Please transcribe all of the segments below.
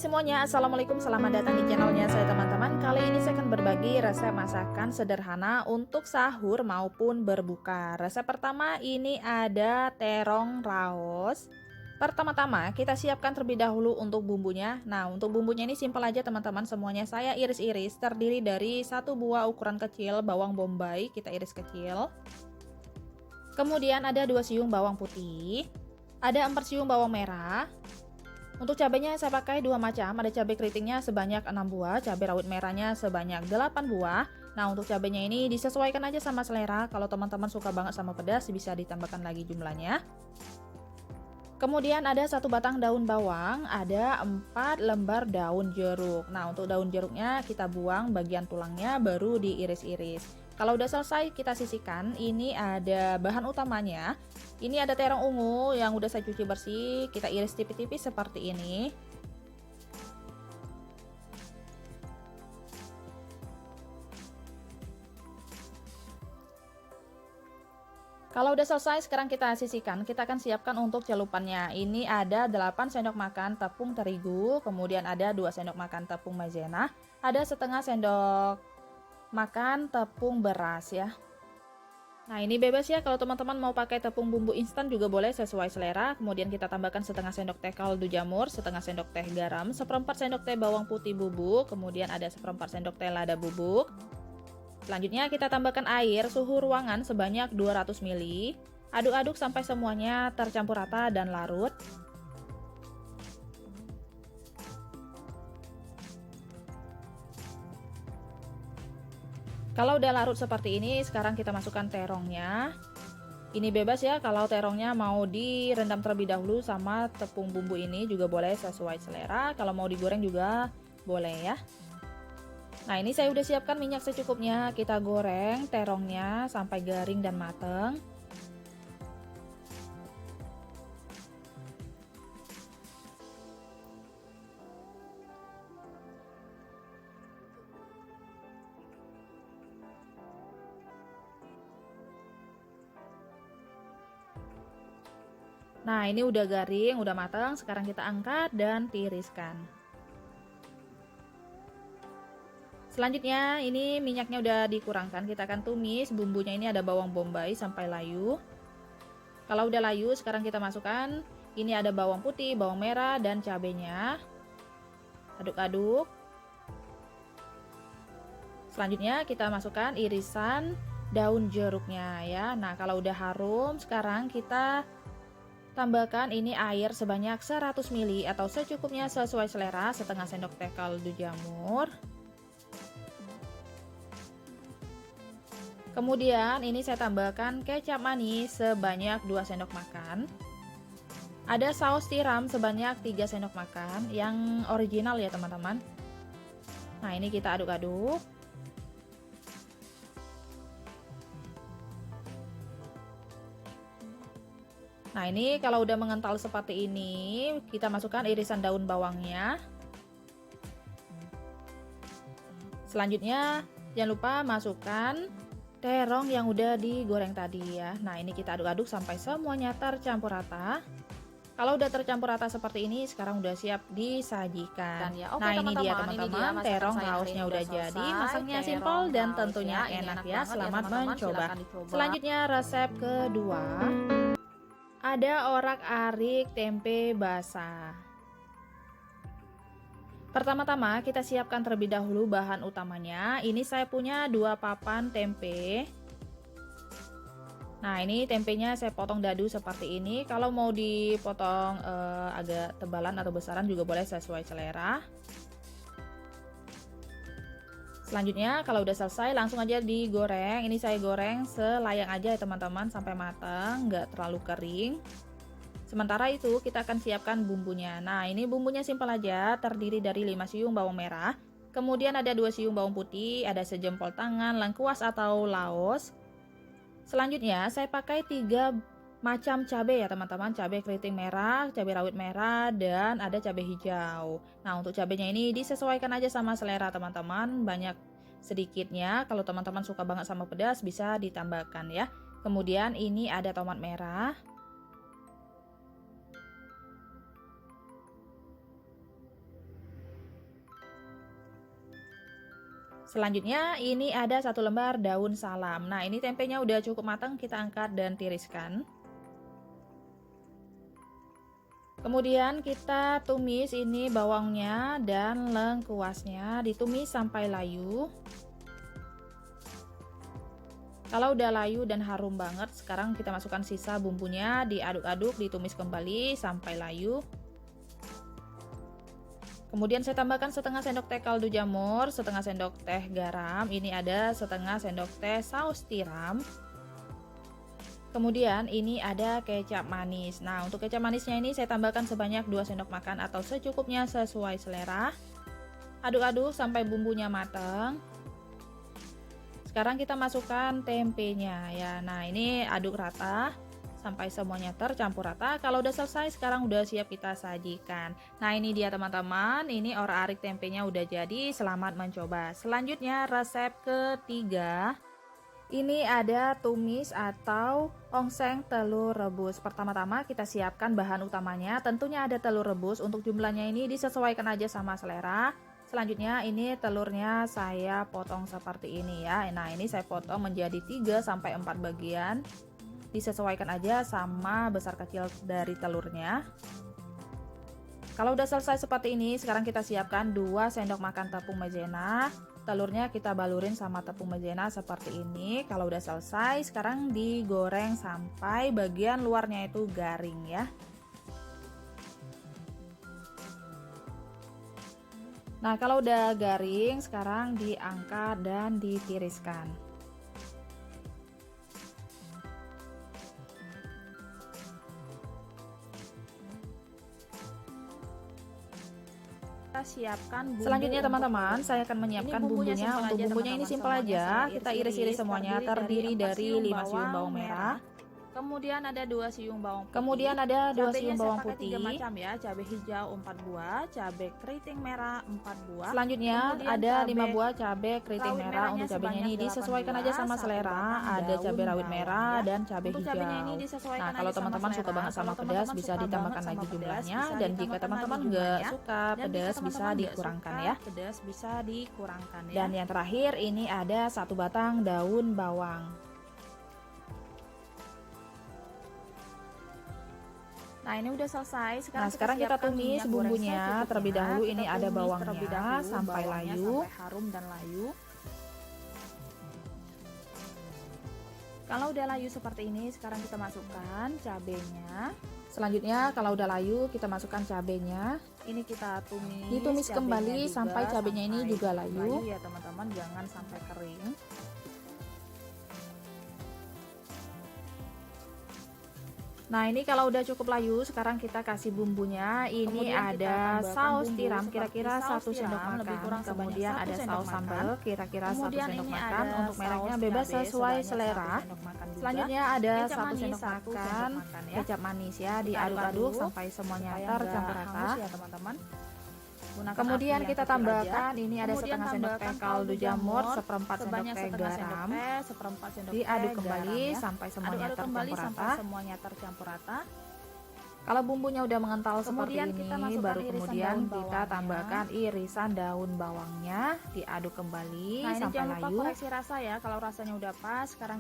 semuanya, Assalamualaikum, selamat datang di channelnya saya teman-teman. Kali ini saya akan berbagi resep masakan sederhana untuk sahur maupun berbuka. Resep pertama ini ada terong raos. Pertama-tama kita siapkan terlebih dahulu untuk bumbunya. Nah, untuk bumbunya ini simpel aja teman-teman, semuanya saya iris-iris. Terdiri dari 1 buah ukuran kecil bawang bombay, kita iris kecil. Kemudian ada 2 siung bawang putih, ada 4 siung bawang merah. Untuk cabenya saya pakai 2 macam, ada cabai keritingnya sebanyak 6 buah, cabai rawit merahnya sebanyak 8 buah. Nah, untuk cabenya ini disesuaikan aja sama selera. Kalau teman-teman suka banget sama pedas, bisa ditambahkan lagi jumlahnya. Kemudian ada 1 batang daun bawang, ada 4 lembar daun jeruk. Nah, untuk daun jeruknya kita buang bagian tulangnya, baru diiris-iris. Kalau udah selesai kita sisihkan. Ini ada bahan utamanya. Ini ada terong ungu yang udah saya cuci bersih, kita iris tipis-tipis seperti ini. Kalau udah selesai, sekarang kita sisihkan. Kita akan siapkan untuk celupannya. Ini ada 8 sendok makan tepung terigu, kemudian ada 2 sendok makan tepung maizena, ada setengah sendok makan tepung beras ya. Nah, ini bebas ya, kalau teman-teman mau pakai tepung bumbu instan juga boleh sesuai selera. Kemudian kita tambahkan setengah sendok teh kaldu jamur, setengah sendok teh garam, seperempat sendok teh bawang putih bubuk, kemudian ada seperempat sendok teh lada bubuk. Selanjutnya kita tambahkan air suhu ruangan sebanyak 200 ml. Aduk-aduk sampai semuanya tercampur rata dan larut. Kalau udah larut seperti ini, sekarang kita masukkan terongnya. Ini bebas ya, kalau terongnya mau direndam terlebih dahulu sama tepung bumbu ini juga boleh sesuai selera. Kalau mau digoreng juga boleh ya. Nah, ini saya udah siapkan minyak secukupnya. Kita goreng terongnya sampai garing dan mateng. Nah, ini udah garing, udah matang. Sekarang kita angkat dan tiriskan. Selanjutnya, ini minyaknya udah dikurangkan. Kita akan tumis. Bumbunya ini ada bawang bombay sampai layu. Kalau udah layu, sekarang kita masukkan. Ini ada bawang putih, bawang merah, dan cabenya. Aduk-aduk. Selanjutnya kita masukkan irisan daun jeruknya ya. Nah, kalau udah harum, sekarang kita tambahkan ini air sebanyak 100 ml atau secukupnya sesuai selera, setengah sendok teh kaldu jamur. Kemudian ini saya tambahkan kecap manis sebanyak 2 sendok makan. Ada saus tiram sebanyak 3 sendok makan yang original ya teman-teman. Nah, ini kita aduk-aduk. Nah, ini kalau udah mengental seperti ini, kita masukkan irisan daun bawangnya. Selanjutnya, jangan lupa masukkan terong yang udah digoreng tadi ya. Nah, ini kita aduk-aduk sampai semuanya tercampur rata. Kalau udah tercampur rata seperti ini, sekarang udah siap disajikan. Ya, oke, nah, ini dia teman-teman, teman-teman, terong raosnya udah jadi. Masaknya simpel dan tentunya enak ya. Selamat mencoba. Selanjutnya resep kedua. Ada orak-arik tempe basah. Pertama-tama kita siapkan terlebih dahulu bahan utamanya. Ini saya punya 2 papan tempe. Nah, ini tempenya saya potong dadu seperti ini. Kalau mau dipotong agak tebalan atau besaran juga boleh sesuai selera. Selanjutnya kalau udah selesai langsung aja digoreng. Ini saya goreng selayang aja ya teman-teman sampai matang, nggak terlalu kering. Sementara itu kita akan siapkan bumbunya. Nah, ini bumbunya simpel aja, terdiri dari 5 siung bawang merah. Kemudian ada 2 siung bawang putih, ada sejempol tangan lengkuas atau laos. Selanjutnya saya pakai 3 macam cabai ya teman-teman, cabai keriting merah, cabai rawit merah, dan ada cabai hijau. Nah, untuk cabainya ini disesuaikan aja sama selera teman-teman, banyak sedikitnya. Kalau teman-teman suka banget sama pedas bisa ditambahkan ya. Kemudian ini ada tomat merah. Selanjutnya ini ada 1 lembar daun salam. Nah, ini tempenya udah cukup matang, kita angkat dan tiriskan. Kemudian kita tumis ini bawangnya dan lengkuasnya, ditumis sampai layu. Kalau udah layu dan harum banget, sekarang kita masukkan sisa bumbunya, diaduk-aduk, ditumis kembali sampai layu. Kemudian saya tambahkan setengah sendok teh kaldu jamur, setengah sendok teh garam, ini ada setengah sendok teh saus tiram. Kemudian ini ada kecap manis. Nah, untuk kecap manisnya ini saya tambahkan sebanyak 2 sendok makan atau secukupnya sesuai selera. Aduk-aduk sampai bumbunya matang. Sekarang kita masukkan tempenya ya. Nah, ini aduk rata sampai semuanya tercampur rata. Kalau udah selesai, sekarang udah siap kita sajikan. Nah, ini dia teman-teman, ini orak-arik tempenya udah jadi. Selamat mencoba. Selanjutnya resep ketiga, ini ada tumis atau ongseng telur rebus. Pertama-tama kita siapkan bahan utamanya, tentunya ada telur rebus. Untuk jumlahnya ini disesuaikan aja sama selera. Selanjutnya ini telurnya saya potong seperti ini ya. Nah, ini saya potong menjadi 3-4 bagian. Disesuaikan aja sama besar kecil dari telurnya. Kalau udah selesai seperti ini, sekarang kita siapkan 2 sendok makan tepung maizena. Telurnya kita balurin sama tepung maizena seperti ini. Kalau udah selesai, sekarang digoreng sampai bagian luarnya itu garing ya. Nah, kalau udah garing, sekarang diangkat dan ditiriskan. Siapkan bumbu. Selanjutnya teman-teman, saya akan menyiapkan bumbunya. Untuk bumbunya ini simpel aja, kita iris-iris semuanya, terdiri dari 5 siung bawang merah. Kemudian ada 2 siung bawang putih. Kemudian ada 2 siung bawang putih. 3 macam ya, cabai hijau 4 buah, cabai keriting merah 4 buah. Selanjutnya ada 5 buah cabai keriting merah. Untuk cabenya ini disesuaikan aja sama selera. Ada cabai rawit merah dan cabai hijau. Nah, kalau teman-teman suka banget sama pedas bisa ditambahkan lagi jumlahnya, dan jika teman-teman nggak suka pedas bisa dikurangkan ya. Dan yang terakhir ini ada 1 batang daun bawang. Nah, ini udah selesai. Sekarang kita tumis bumbunya terlebih dahulu. Ini ada bawangnya sampai layu, sampai harum dan layu. Kalau udah layu seperti ini, sekarang kita masukkan cabenya. Selanjutnya kalau udah layu, kita masukkan cabenya. Ini kita tumis. Ditumis kembali sampai cabenya ini juga layu ya teman-teman, jangan sampai kering. Nah, ini kalau udah cukup layu, sekarang kita kasih bumbunya. Ini ada saus tiram kira-kira 1 sendok makan. Kemudian ada saus sambal kira-kira 1 sendok makan. Untuk mereknya bebas sesuai selera. Selanjutnya ada 1 sendok makan kecap manis ya. Diaduk-aduk sampai semuanya tercampur rata. Kemudian kita tambahkan ini ada setengah sendok teh kaldu jamur, seperempat sendok teh garam. Diaduk kembali sampai semuanya tercampur rata. Kalau bumbunya udah mengental seperti ini, baru kemudian kita tambahkan irisan daun bawangnya, diaduk kembali sampai layu. Koreksi rasa ya, kalau rasanya udah pas, sekarang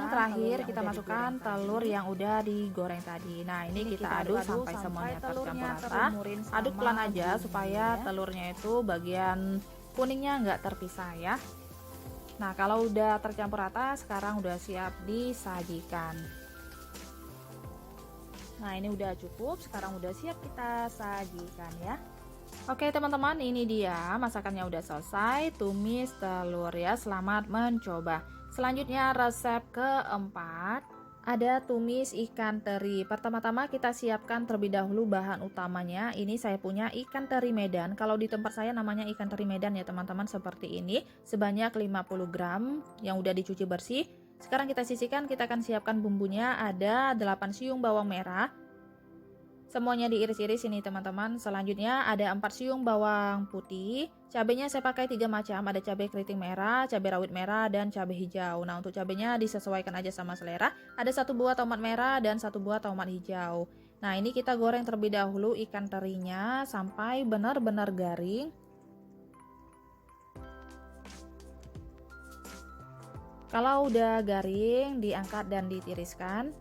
terakhir kita masukkan telur yang udah digoreng tadi. Nah, ini kita aduk sampai semuanya tercampur rata. Aduk pelan aja supaya telurnya itu bagian kuningnya nggak terpisah ya. Nah, kalau udah tercampur rata, sekarang udah siap disajikan. Nah, ini udah cukup, sekarang udah siap kita sajikan ya. Oke teman-teman, ini dia masakannya udah selesai. Tumis telur ya, selamat mencoba. Selanjutnya resep keempat, ada tumis ikan teri. Pertama-tama kita siapkan terlebih dahulu bahan utamanya. Ini saya punya ikan teri Medan. Kalau di tempat saya namanya ikan teri Medan ya teman-teman, seperti ini. Sebanyak 50 gram yang udah dicuci bersih. Sekarang kita sisihkan, kita akan siapkan bumbunya. Ada 8 siung bawang merah. Semuanya diiris-iris ini teman-teman. Selanjutnya ada 4 siung bawang putih. Cabenya saya pakai 3 macam. Ada cabai keriting merah, cabai rawit merah, dan cabai hijau. Nah, untuk cabenya disesuaikan aja sama selera. Ada 1 buah tomat merah dan 1 buah tomat hijau. Nah, ini kita goreng terlebih dahulu ikan terinya sampai benar-benar garing. Kalau udah garing, diangkat dan ditiriskan.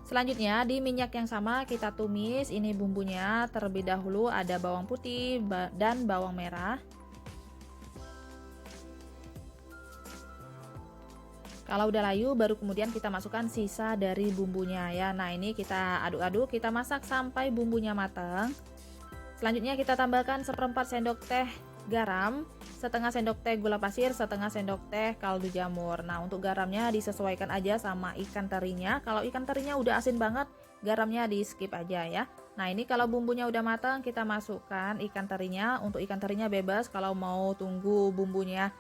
Selanjutnya di minyak yang sama kita tumis ini bumbunya. Terlebih dahulu ada bawang putih dan bawang merah. Kalau udah layu baru kemudian kita masukkan sisa dari bumbunya ya. Nah, ini kita aduk-aduk, kita masak sampai bumbunya matang. Selanjutnya kita tambahkan seperempat sendok teh garam, setengah sendok teh gula pasir, setengah sendok teh kaldu jamur. Nah, untuk garamnya disesuaikan aja sama ikan terinya. Kalau ikan terinya udah asin banget, garamnya di skip aja ya. Nah, ini kalau bumbunya udah matang, kita masukkan ikan terinya. Untuk ikan terinya bebas, kalau mau tunggu bumbunya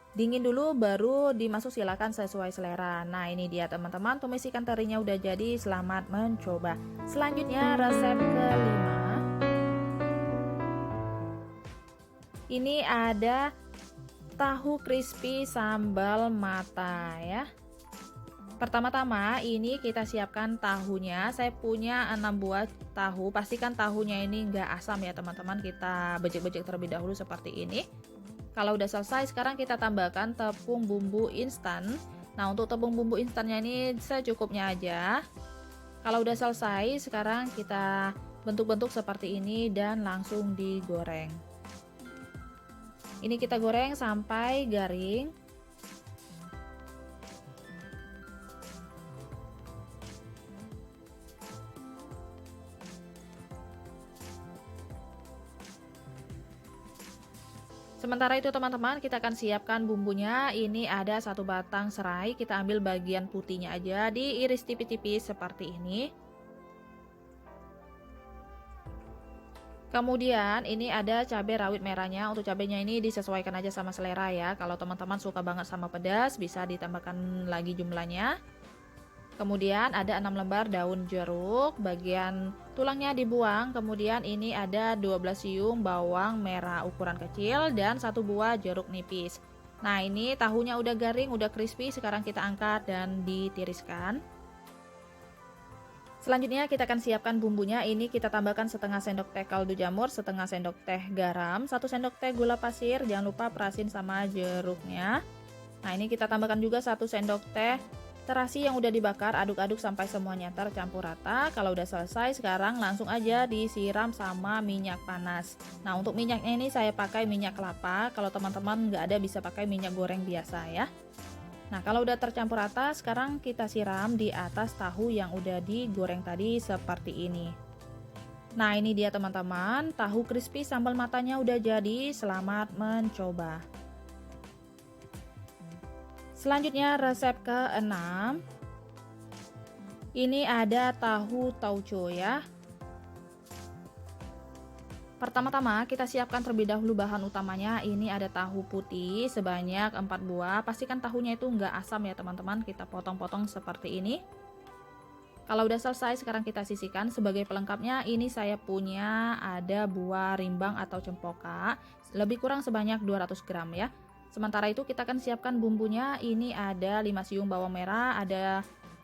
dingin dulu baru dimasuk, silakan sesuai selera. Nah, ini dia teman-teman, tumis ikan terinya udah jadi, selamat mencoba. Selanjutnya resep kelima. Ini ada tahu crispy sambal mata ya. Pertama-tama ini kita siapkan tahunya. Saya punya 6 buah tahu. Pastikan tahunya ini enggak asam ya teman-teman. Kita bejek-bejek terlebih dahulu seperti ini. Kalau udah selesai, sekarang kita tambahkan tepung bumbu instan. Nah, untuk tepung bumbu instannya ini secukupnya aja. Kalau udah selesai, sekarang kita bentuk-bentuk seperti ini dan langsung digoreng. Ini kita goreng sampai garing. Sementara itu teman-teman, kita akan siapkan bumbunya. Ini ada 1 batang serai, kita ambil bagian putihnya aja, diiris tipis-tipis seperti ini. Kemudian ini ada cabai rawit merahnya. Untuk cabainya ini disesuaikan aja sama selera ya. Kalau teman-teman suka banget sama pedas, bisa ditambahkan lagi jumlahnya. Kemudian ada 6 lembar daun jeruk, bagian tulangnya dibuang. Kemudian ini ada 12 siung bawang merah ukuran kecil dan 1 buah jeruk nipis. Nah, ini tahunya udah garing, udah crispy, sekarang kita angkat dan ditiriskan. Selanjutnya kita akan siapkan bumbunya. Ini kita tambahkan setengah sendok teh kaldu jamur, setengah sendok teh garam, 1 sendok teh gula pasir, jangan lupa perasin sama jeruknya. Nah, ini kita tambahkan juga 1 sendok teh terasi yang udah dibakar, aduk-aduk sampai semuanya tercampur rata. Kalau udah selesai, sekarang langsung aja disiram sama minyak panas. Nah, untuk minyaknya ini saya pakai minyak kelapa. Kalau teman-teman nggak ada bisa pakai minyak goreng biasa ya. Nah, kalau udah tercampur rata, sekarang kita siram di atas tahu yang udah digoreng tadi seperti ini. Nah, ini dia teman-teman, tahu crispy sambal matanya udah jadi, selamat mencoba. Selanjutnya resep ke-6. Ini ada tahu tauco ya. Pertama-tama kita siapkan terlebih dahulu bahan utamanya. Ini ada tahu putih sebanyak 4 buah. Pastikan tahunya itu enggak asam ya teman-teman. Kita potong-potong seperti ini. Kalau udah selesai, sekarang kita sisihkan. Sebagai pelengkapnya ini saya punya ada buah rimbang atau cempoka. Lebih kurang sebanyak 200 gram ya. Sementara itu kita akan siapkan bumbunya. Ini ada 5 siung bawang merah, ada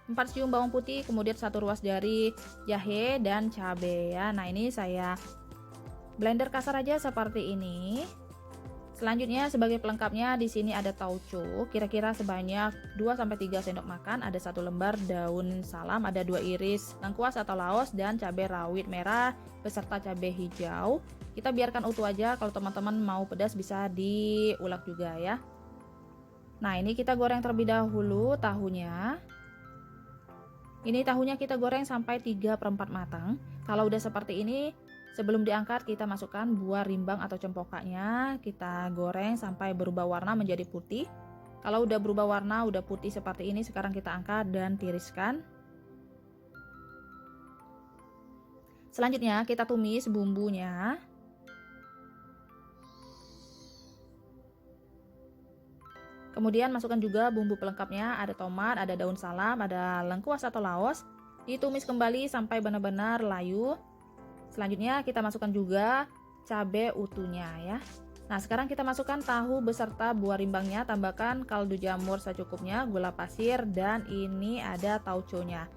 4 siung bawang putih, kemudian 1 ruas jari jahe dan cabai ya. Nah, ini saya blender kasar aja seperti ini. Selanjutnya sebagai pelengkapnya di sini ada tauco, kira-kira sebanyak 2-3 sendok makan, ada 1 lembar daun salam, ada 2 iris lengkuas atau laos dan cabai rawit merah beserta cabai hijau. Kita biarkan utuh aja, kalau teman-teman mau pedas bisa diulek juga ya. Nah, ini kita goreng terlebih dahulu tahunya. Ini tahunya kita goreng sampai 3/4 matang. Kalau udah seperti ini, sebelum diangkat kita masukkan buah rimbang atau cempokanya. Kita goreng sampai berubah warna menjadi putih. Kalau udah berubah warna, udah putih seperti ini, sekarang kita angkat dan tiriskan. Selanjutnya kita tumis bumbunya. Kemudian masukkan juga bumbu pelengkapnya, ada tomat, ada daun salam, ada lengkuas atau laos. Ditumis kembali sampai benar-benar layu. Selanjutnya kita masukkan juga cabai utuhnya ya. Nah, sekarang kita masukkan tahu beserta buah rimbangnya, tambahkan kaldu jamur secukupnya, gula pasir, dan ini ada tauconya.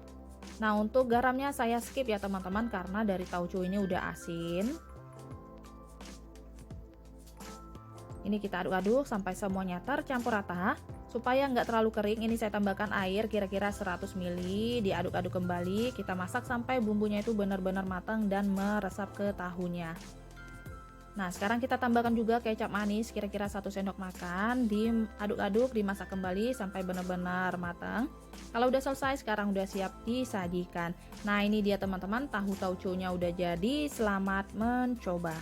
Nah, untuk garamnya saya skip ya teman-teman karena dari tauco ini udah asin. Ini kita aduk-aduk sampai semuanya tercampur rata. Supaya nggak terlalu kering, ini saya tambahkan air kira-kira 100 ml, diaduk-aduk kembali, kita masak sampai bumbunya itu benar-benar matang dan meresap ke tahunya. Nah, sekarang kita tambahkan juga kecap manis kira-kira 1 sendok makan, diaduk-aduk, dimasak kembali sampai benar-benar matang. Kalau udah selesai, sekarang udah siap disajikan. Nah, ini dia teman-teman, tahu tauconya udah jadi, selamat mencoba.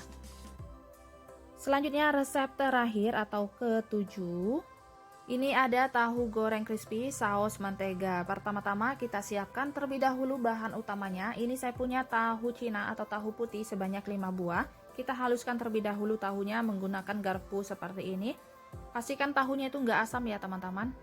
Selanjutnya resep terakhir atau ketujuh. Ini ada tahu goreng crispy saus mentega. Pertama-tama kita siapkan terlebih dahulu bahan utamanya. Ini saya punya tahu Cina atau tahu putih sebanyak 5 buah. Kita haluskan terlebih dahulu tahunya menggunakan garpu seperti ini. Pastikan tahunya itu nggak asam ya teman-teman.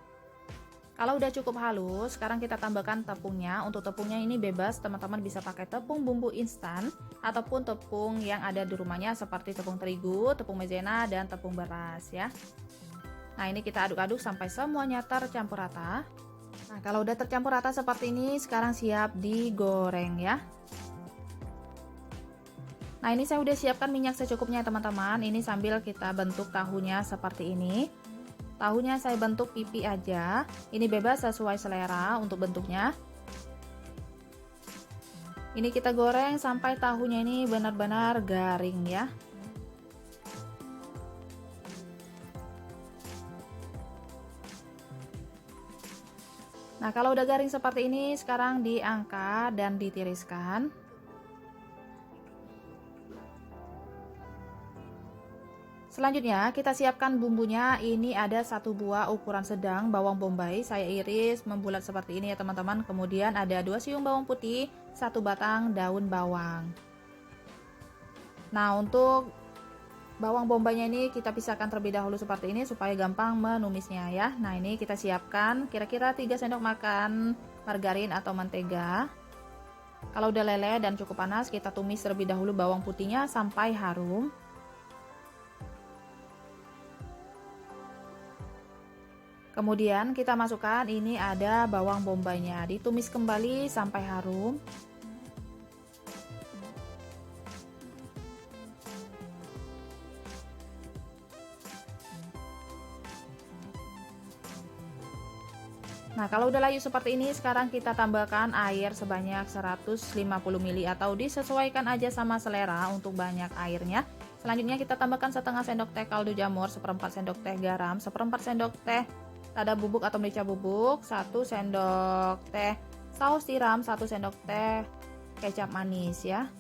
Kalau udah cukup halus, sekarang kita tambahkan tepungnya. Untuk tepungnya ini bebas, teman-teman bisa pakai tepung bumbu instan ataupun tepung yang ada di rumahnya seperti tepung terigu, tepung maizena, dan tepung beras ya. Nah, ini kita aduk-aduk sampai semuanya tercampur rata. Nah, kalau udah tercampur rata seperti ini, sekarang siap digoreng ya. Nah, ini saya udah siapkan minyak secukupnya teman-teman. Ini sambil kita bentuk tahunya seperti ini. Tahunya saya bentuk pipi aja. Ini bebas sesuai selera untuk bentuknya. Ini kita goreng sampai tahunya ini benar-benar garing ya. Nah, kalau udah garing seperti ini, sekarang diangkat dan ditiriskan. Selanjutnya, kita siapkan bumbunya. Ini ada 1 buah ukuran sedang bawang bombay. Saya iris membulat seperti ini ya teman-teman. Kemudian ada 2 siung bawang putih, 1 batang daun bawang. Nah, untuk bawang bombaynya ini kita pisahkan terlebih dahulu seperti ini supaya gampang menumisnya ya. Nah, ini kita siapkan kira-kira 3 sendok makan margarin atau mentega. Kalau udah leleh dan cukup panas, kita tumis terlebih dahulu bawang putihnya sampai harum. Kemudian kita masukkan ini ada bawang bombaynya, ditumis kembali sampai harum. Nah, kalau udah layu seperti ini, sekarang kita tambahkan air sebanyak 150 ml atau disesuaikan aja sama selera untuk banyak airnya. Selanjutnya kita tambahkan setengah sendok teh kaldu jamur, 1/4 sendok teh garam, 1/4 sendok teh lada bubuk atau merica bubuk, 1 sendok teh saus tiram, 1 sendok teh kecap manis ya.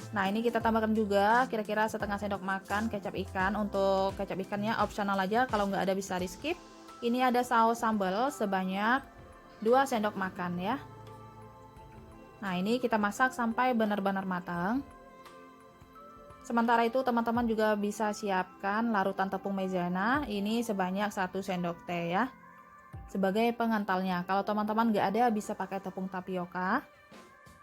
Nah, ini kita tambahkan juga kira-kira setengah sendok makan kecap ikan. Untuk kecap ikannya opsional aja, kalau nggak ada bisa di skip. Ini ada saus sambal sebanyak 2 sendok makan ya. Nah, ini kita masak sampai benar-benar matang. Sementara itu teman-teman juga bisa siapkan larutan tepung maizena. Ini sebanyak 1 sendok teh ya, sebagai pengentalnya. Kalau teman-teman nggak ada bisa pakai tepung tapioka.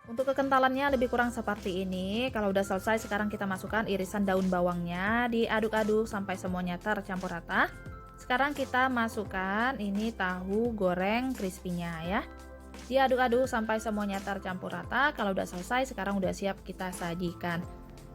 Untuk kekentalannya lebih kurang seperti ini. Kalau udah selesai, sekarang kita masukkan irisan daun bawangnya, diaduk-aduk sampai semuanya tercampur rata. Sekarang kita masukkan ini tahu goreng crispy-nya ya. Diaduk-aduk sampai semuanya tercampur rata. Kalau udah selesai, sekarang udah siap kita sajikan.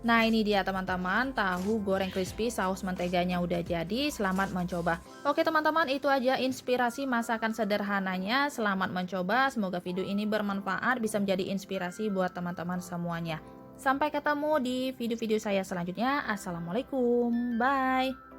Nah, ini dia teman-teman, tahu goreng crispy saus menteganya udah jadi. Selamat mencoba. Oke teman-teman, itu aja inspirasi masakan sederhananya. Selamat mencoba, semoga video ini bermanfaat, bisa menjadi inspirasi buat teman-teman semuanya. Sampai ketemu di video-video saya selanjutnya. Assalamualaikum, bye.